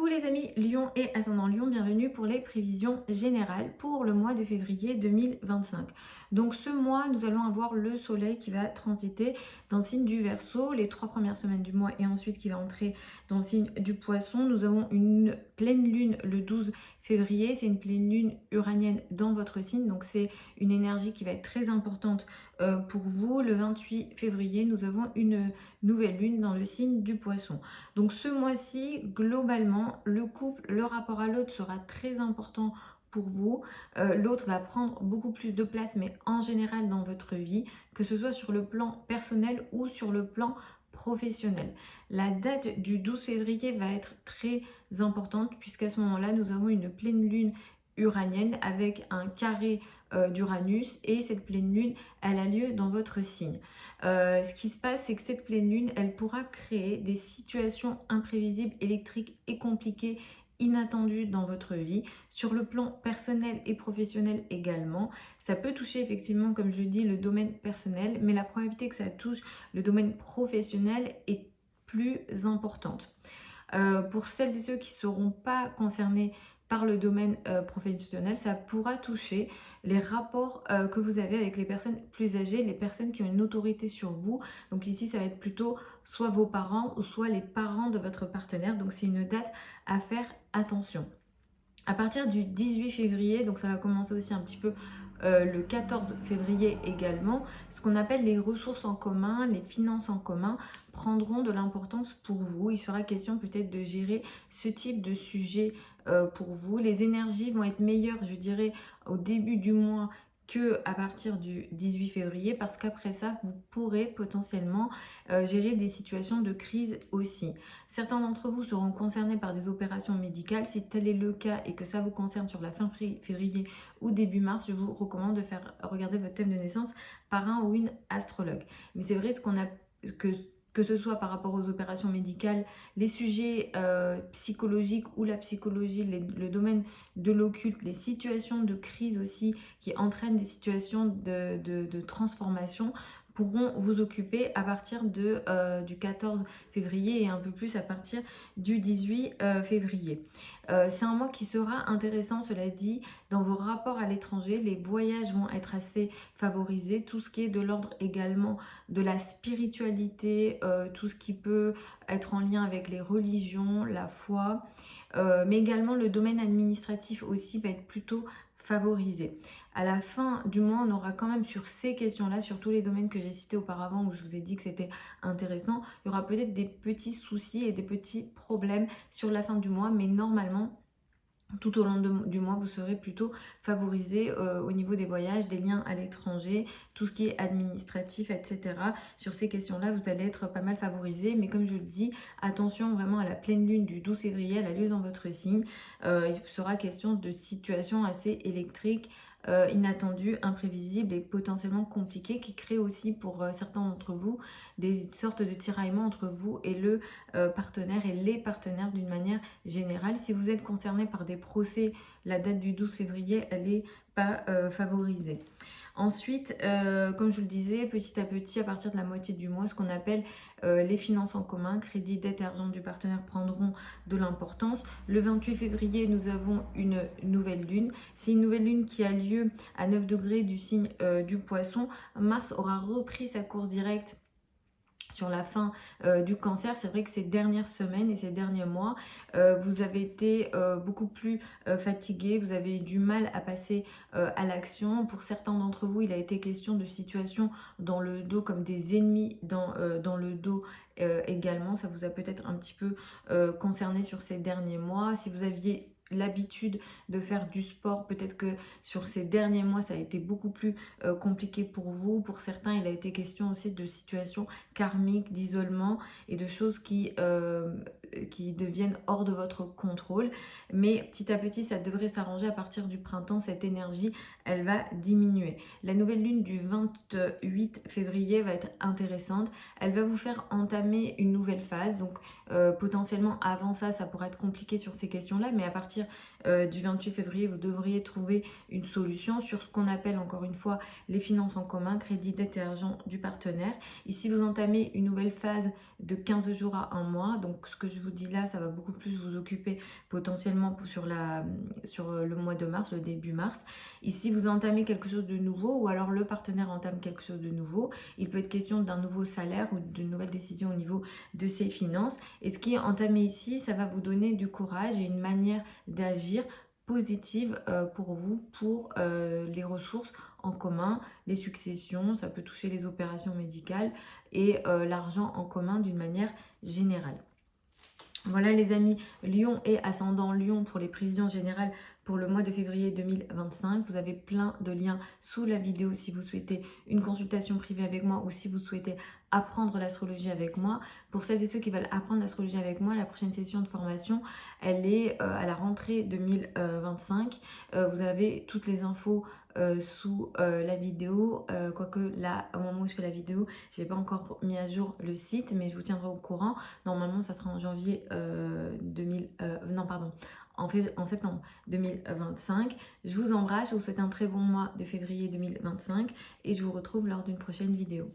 Coucou les amis Lion et ascendant Lion, bienvenue pour les prévisions générales pour le mois de février 2025. Donc ce mois, nous allons avoir le soleil qui va transiter dans le signe du Verseau les 3 premières semaines du mois et ensuite qui va entrer dans le signe du Poisson. Nous avons une pleine lune le 12 février, c'est une pleine lune uranienne dans votre signe, donc c'est une énergie qui va être très importante pour vous. Le 28 février, nous avons une nouvelle lune dans le signe du Poisson. Donc ce mois-ci, globalement, le couple, le rapport à l'autre sera très important pour vous. L'autre va prendre beaucoup plus de place, mais en général dans votre vie, que ce soit sur le plan personnel ou sur le plan professionnel. La date du 12 février va être très importante puisqu'à ce moment-là, nous avons une pleine lune uranienne avec un carré d'Uranus et cette pleine lune, elle a lieu dans votre signe. Ce qui se passe, c'est que cette pleine lune, elle pourra créer des situations imprévisibles, électriques et compliquées, inattendues dans votre vie, sur le plan personnel et professionnel également. Ça peut toucher effectivement, comme je dis, le domaine personnel, mais la probabilité que ça touche le domaine professionnel est plus importante. Pour celles et ceux qui ne seront pas concernés par le domaine professionnel, ça pourra toucher les rapports que vous avez avec les personnes plus âgées, les personnes qui ont une autorité sur vous. Donc ici, ça va être plutôt soit vos parents ou soit les parents de votre partenaire. Donc c'est une date à faire attention. À partir du 18 février, donc ça va commencer aussi un petit peu le 14 février également, ce qu'on appelle les ressources en commun, les finances en commun prendront de l'importance pour vous. Il sera question peut-être de gérer ce type de sujet pour vous. Les énergies vont être meilleures, je dirais, au début du mois que à partir du 18 février parce qu'après ça, vous pourrez potentiellement gérer des situations de crise aussi. Certains d'entre vous seront concernés par des opérations médicales. Si tel est le cas et que ça vous concerne sur la fin février ou début mars, je vous recommande de faire regarder votre thème de naissance par un ou une astrologue. Mais c'est vrai que ce soit par rapport aux opérations médicales, les sujets psychologiques ou la psychologie, le domaine de l'occulte, les situations de crise aussi qui entraînent des situations de transformation pourront vous occuper à partir du 14 février et un peu plus à partir du 18 février. C'est un mois qui sera intéressant, cela dit, dans vos rapports à l'étranger. Les voyages vont être assez favorisés, tout ce qui est de l'ordre également de la spiritualité, tout ce qui peut être en lien avec les religions, la foi, mais également le domaine administratif aussi va être plutôt favorisé. À la fin du mois, on aura quand même sur ces questions-là, sur tous les domaines que j'ai cités auparavant où je vous ai dit que c'était intéressant, il y aura peut-être des petits soucis et des petits problèmes sur la fin du mois, mais normalement, tout au long du mois, vous serez plutôt favorisé au niveau des voyages, des liens à l'étranger, tout ce qui est administratif, etc. Sur ces questions-là, vous allez être pas mal favorisé. Mais comme je le dis, attention vraiment à la pleine lune du 12 février, elle a lieu dans votre signe. Il sera question de situations assez électriques, inattendues, imprévisibles et potentiellement compliquées qui créent aussi pour certains d'entre vous des sortes de tiraillements entre vous et le partenaire et les partenaires d'une manière générale. Si vous êtes concerné par des procès, la date du 12 février, elle n'est pas favorisée. Ensuite, comme je vous le disais, petit à petit, à partir de la moitié du mois, ce qu'on appelle les finances en commun, crédit, dette et argent du partenaire prendront de l'importance. Le 28 février, nous avons une nouvelle lune. C'est une nouvelle lune qui a lieu à 9 degrés du signe du Poisson. Mars aura repris sa course directe sur la fin du Cancer. C'est vrai que ces dernières semaines et ces derniers mois, vous avez été beaucoup plus fatigué, vous avez eu du mal à passer à l'action. Pour certains d'entre vous, il a été question de situations dans le dos comme des ennemis dans le dos également. Ça vous a peut-être un petit peu concerné sur ces derniers mois. Si vous aviez l'habitude de faire du sport, peut-être que sur ces derniers mois ça a été beaucoup plus compliqué pour vous. Pour certains, il a été question aussi de situations karmiques, d'isolement et de choses qui deviennent hors de votre contrôle, mais petit à petit ça devrait s'arranger. À partir du printemps, cette énergie elle va diminuer. La nouvelle lune du 28 février va être intéressante, elle va vous faire entamer une nouvelle phase, donc potentiellement avant ça pourrait être compliqué sur ces questions là, mais à partir du 28 février vous devriez trouver une solution sur ce qu'on appelle encore une fois les finances en commun, crédit, dette et argent du partenaire. Ici vous entamez une nouvelle phase de 15 jours à un mois, donc ce que je vous dis là, ça va beaucoup plus vous occuper potentiellement sur le mois de mars, le début mars. Ici, vous entamez quelque chose de nouveau ou alors le partenaire entame quelque chose de nouveau. Il peut être question d'un nouveau salaire ou d'une nouvelle décision au niveau de ses finances. Et ce qui est entamé ici, ça va vous donner du courage et une manière d'agir positive pour vous, pour les ressources en commun, les successions, ça peut toucher les opérations médicales et l'argent en commun d'une manière générale. Voilà les amis, Lion et ascendant Lion pour les prévisions générales pour le mois de février 2025. Vous avez plein de liens sous la vidéo si vous souhaitez une consultation privée avec moi ou si vous souhaitez apprendre l'astrologie avec moi. Pour celles et ceux qui veulent apprendre l'astrologie avec moi, la prochaine session de formation, elle est à la rentrée 2025. Vous avez toutes les infos sous la vidéo, quoique là, au moment où je fais la vidéo, je n'ai pas encore mis à jour le site, mais je vous tiendrai au courant. Normalement, ça sera en janvier en septembre 2025. Je vous embrasse, je vous souhaite un très bon mois de février 2025 et je vous retrouve lors d'une prochaine vidéo.